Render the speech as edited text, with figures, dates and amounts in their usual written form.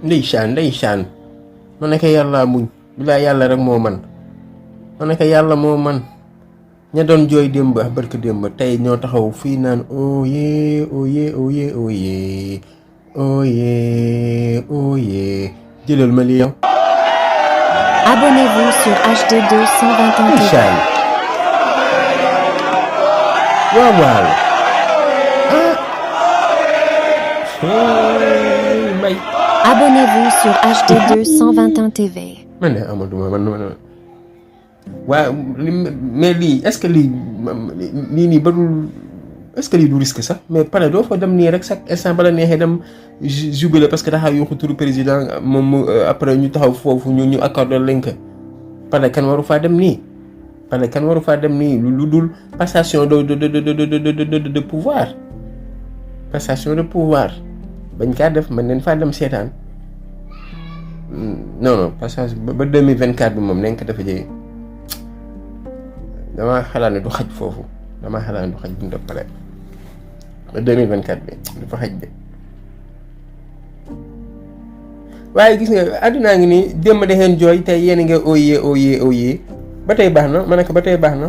ndeysaan ma ne ko yàlla muñ bilaa yàlla rek moo man ma ne ko yàlla moo man ña doon jooy démb ak barka démb tey ñoo taxaw fii naan oye oye oye oye oye oye jëlal ma lii yow. Abonnez-vous sur HD2 121 TV. waaw waaw mbay. Abonnez-vous sur HD2 121 TV. man de Amadou man waaw mais lii est-ce que lii nii barul est-ce que lii du risque sax mais pare doo fa dem nii rek chaque instant bala neexee dem jubilé parce que daxaa yuuxu turu président moom après ñu taxaw foofu ñu accordé lañ ko pare kan waru faa dem nii lu dul passation de pouvoir passation de pouvoir bañ kaa def man leen faa dem seetaan non passation ba 2024 bi moom nañ ko dafa jëye damaa xalaat ne du xaj foofu bu ñu def pare ba 2024 bi du fa xaj de waaye gis nga àddunaa ngi nii démb da ngeen jooy tey yéen a ngi oyee ba tey baax na ma ne ko ba tey baax na